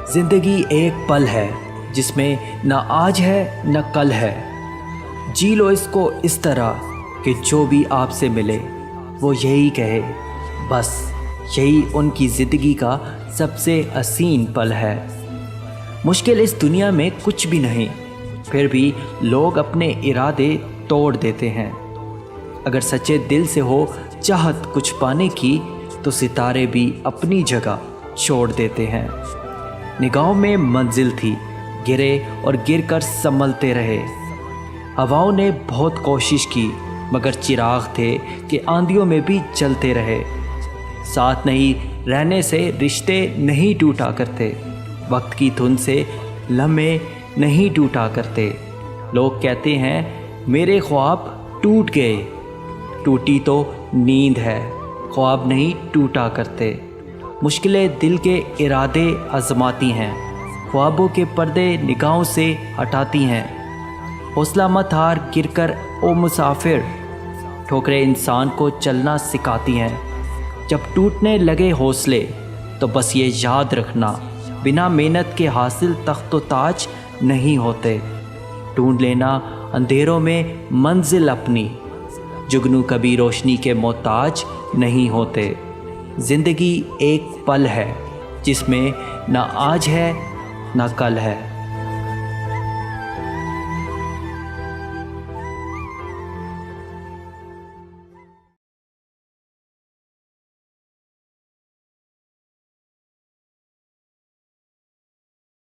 जिंदगी एक पल है जिसमें न आज है न कल है। जी लो इसको इस तरह कि जो भी आपसे मिले वो यही कहे, बस यही उनकी ज़िंदगी का सबसे हसीन पल है। मुश्किल इस दुनिया में कुछ भी नहीं, फिर भी लोग अपने इरादे तोड़ देते हैं। अगर सच्चे दिल से हो चाहत कुछ पाने की तो सितारे भी अपनी जगह छोड़ देते हैं। निगाहों में मंजिल थी, गिरे और गिरकर संभलते रहे। हवाओं ने बहुत कोशिश की मगर चिराग थे कि आंधियों में भी जलते रहे। साथ नहीं रहने से रिश्ते नहीं टूटा करते, वक्त की धुन से लम्हे नहीं टूटा करते। लोग कहते हैं मेरे ख्वाब टूट गए, टूटी तो नींद है, ख्वाब नहीं टूटा करते। मुश्किलें दिल के इरादे आजमाती हैं, ख्वाबों के पर्दे निगाहों से हटाती हैं। हौसला मत हार गिरकर ओ मुसाफिर, ठोकरें इंसान को चलना सिखाती हैं। जब टूटने लगे हौसले तो बस ये याद रखना, बिना मेहनत के हासिल तख्तो ताज नहीं होते। ढूंढ लेना अंधेरों में मंजिल अपनी, जुगनू कभी रोशनी के मोहताज नहीं होते। ज़िंदगी एक पल है जिसमें ना आज है ना कल है।